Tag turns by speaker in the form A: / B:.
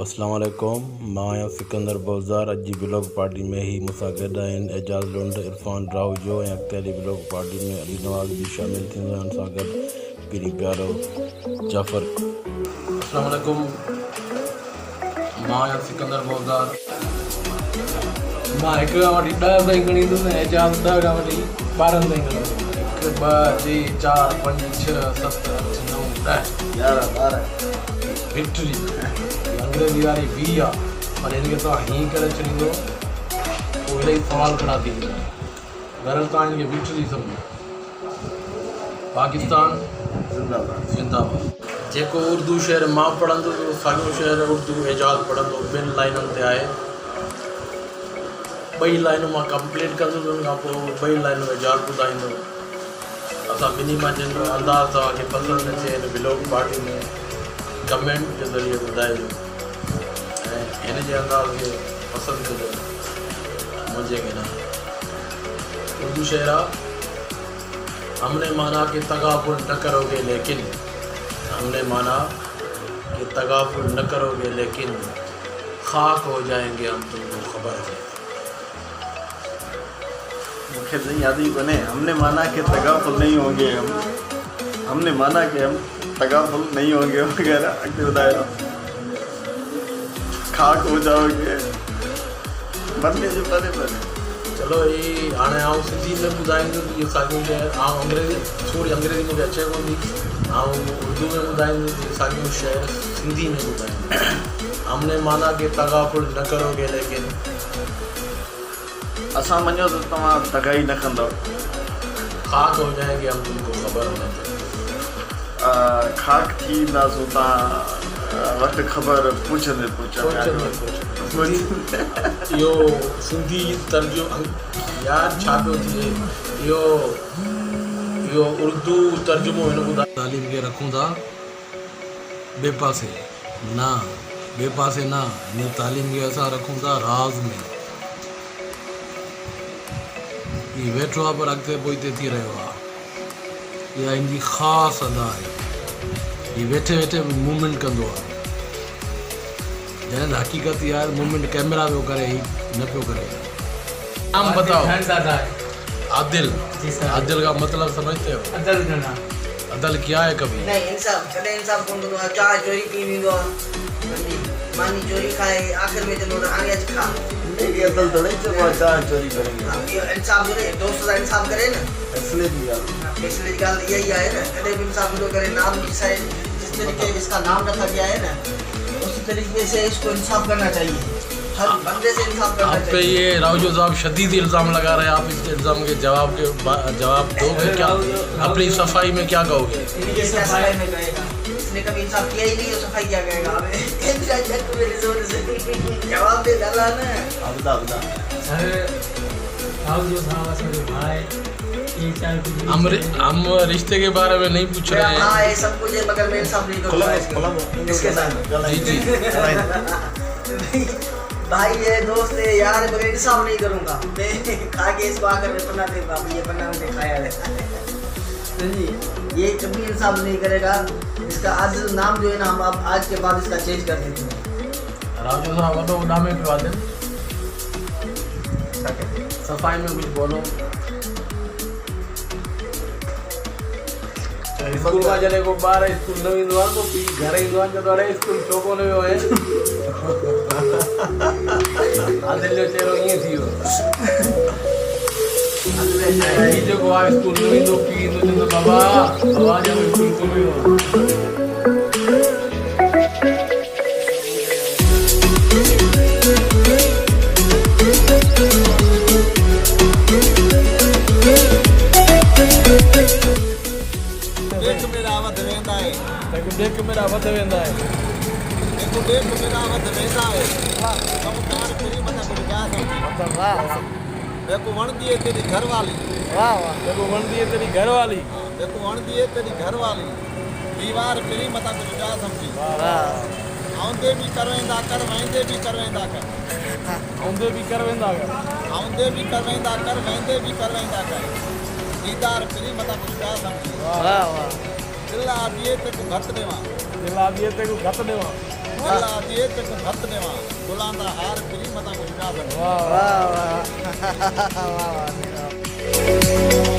A: अस्सलाम वालेकुम। मां आहियां सिकंदर बौज़ार। अॼु जी ब्लॉग पार्टी में ही मूंसां गॾु आहिनि एजाज़ लुंड, इरफान राहूजो ऐं अॻिते हली ब्लॉग पार्टी में अली नवाज़ भी शामिल थींदो आहे। हुन सां गॾु पहिरीं प्यारो जाफ़र।
B: अस्सलाम वालेकुम। मां आहियां सिकंदर बौज़ार। मां हिकु खां वठी 10 ताईं ॻणींदुसि ऐं एजाज़ 10 खां वठी 12 ताईं ॻणींदुसि। 1 2 3 4 5 6 7 8 9 10 11 12 विक्ट्री अंग्रेज़ी वारी 20 आहे, पर हिनखे तव्हां हीअं करे छॾींदो पोइ इलाही सवाल खड़ा थींदा। गरल तव्हां हिनखे विक्ट्री सम्झो। पाकिस्तान जिंदाबाद। जेको उर्दू शेर मां पढ़ंदुसि साॻियो शेर उर्दू एजाज़ पढ़ंदो। 2 लाइनुनि ते आहे। 2 लाइनूं मां कंप्लीट कंदुसि, हुन खां पोइ 2 लाइनूं एजाज़ ॿुधाईंदो। असां ॿिन्ही मां जंहिंजो अंदाज़ तव्हांखे पसंदि अचे हिन ब्लॉग पार्टी में कमेंट जे ज़रिए ॿुधाइजो ऐं हिन जे अंदाज़ खे पसंदि कजो, मुंहिंजे खे न। उर्दू शेर आहे, हमने माना कि तगाफुल न करोगे लेकिन, हमने माना कि तगाफुल न करोगे लेकिन खाक हो जाएंगे हम तुमको खबर है।
C: मुझे नहीं याद ही बने। हमने माना कि तगाफुल नहीं होंगे हमने माना कि हम तगाफुल नहीं होंगे वगैरह अगले बताया। खाक हो जाओगे मरने से पहले।
B: चलो ये हाणे आउं सिंधी में ॿुधाईंदुसि इहो साॻियो शेर। आउं अंग्रेज़ी थोरी अंग्रेज़ी मूंखे अचे कोन थी, आउं उर्दू में ॿुधाईंदुसि इहो साॻियो शेर सिंधी में ॿुधाईंदुसि। हमने माना कि तगाफुल न करोगे लेकिन,
C: असां मञो त तव्हां तगाई न कंदव।
B: खाक हो जाएंगे हम तुमको खबर होना चाहिए।
C: खाक थींदासूं तव्हां वटि ख़बर पुछंदे
B: इहो सिंधी तर्जुमो यार छा पियो थिए। इहो उर्दू तर्जुमो हिन ॿुधायो। तालीम खे रखूं था ॿिए पासे न, ॿिए पासे न, हिन तालीम खे असां रखूं था राज़ में। हीउ वेठो आहे पर अॻिते पोइते थी रहियो आहे। इहा हिनजी ख़ासि अदा आहे। हीउ वेठे वेठे मूवमेंट कंदो आहे, जंहिं हक़ीक़त इहा आहे मूवमेंट कैमरा पियो करे, ही न पियो करे। नाम बताओ। आदिल। आदिल का मतलब समझते हो? अदल क्या है? कभी
D: नहीं इंसाफ, कदे इंसाफ कोन कंदो आहे। चाह चोरी थी वेंदो आहे, मानी चोरी खाए आख़िर में चवंदो हाणे अच खा।
C: ये अदल तो नहीं चलो चाह चोरी करेंगे।
D: इहो इंसाफ करे, दोस्त सां इंसाफ करे न।
C: फैसले की ॻाल्हि,
D: फैसले जी ॻाल्हि इहा ई आहे न। कॾहिं बि इंसाफ न करे। नाम जिस तरीके जिसका नाम रखा गया है ना, उसी तरीके से इसको इंसाफ करना चाहिए। हर बंदे से इंसाफ करना
B: आप पे
D: चाहिए।
B: ये राउजो साहब शदीद इल्ज़ाम लगा रहे हैं। आप इस इल्ज़ाम के जवाब दोगे क्या? अपनी सफाई में क्या कहोगे?
D: ये सफाई में कहेगा, इसने कभी इंसाफ किया ही नहीं, तो सफाई क्या कहेगा? हमें जवाब दे डाला ना।
B: हम रिश्ते के बारे में नहीं पूछ रहे हैं।
D: हाँ ये सब कुछ है, मगर मैं इंसाफ नहीं करूँगा इसके साथ।
B: जी
D: भाई ये दोस्त है यार, मगर इंसाफ नहीं करूँगा मैं। खा के इसको आकर मैं पन्ना दूँगा, ये पन्ना मैंने खाया है। जी ये कभी इंसाफ नहीं करेगा। इसका आज नाम जो है ना, हम अब आज के बाद इसका चेंज कर देते हैं।
B: राउजो साहब वॾो उॾामे पियो आहे। सफ़ाई में कुछ बोलो। स्कूल में जॾहिं को ॿार स्कूल न वेंदो आहे तो पीउ घर ईंदो आहे चवंदो आहे स्कूल छो कोन वियो आहे। आदिल जो चहिरो ईअं थी वियो। हीउ जेको आहे स्कूल न वेंदो, पीउ ईंदो चवंदो बाबा जब स्कूल कोन वियो आहे। मेरा वध वेंदा है।
C: देखो वणदी है तेरी घरवाली।
B: वाह वाह। देखो वणदी है तेरी घरवाली।
C: देखो वणदी है तेरी घरवाली। दीवार फिरी मता कुछ जा समझी।
B: वाह।
C: आउंदे भी करवेंदा कर, वेंदे भी करवेंदा कर।
B: आउंदे भी करवेंदा कर,
C: आउंदे भी करवेंदा कर, वेंदे भी करवेंदा कर। दीदार फिरी मता कुछ जा समझी।
B: वाह वाह।
C: दिल आदिए ते को घट देवा।
B: दिल आदिए ते को घट देवा।
E: अल्लाह दिए तक भक्त देवा गुलाम दा हार फिरी मता कुछ ना बन
D: वाह वाह वाह वाह वाह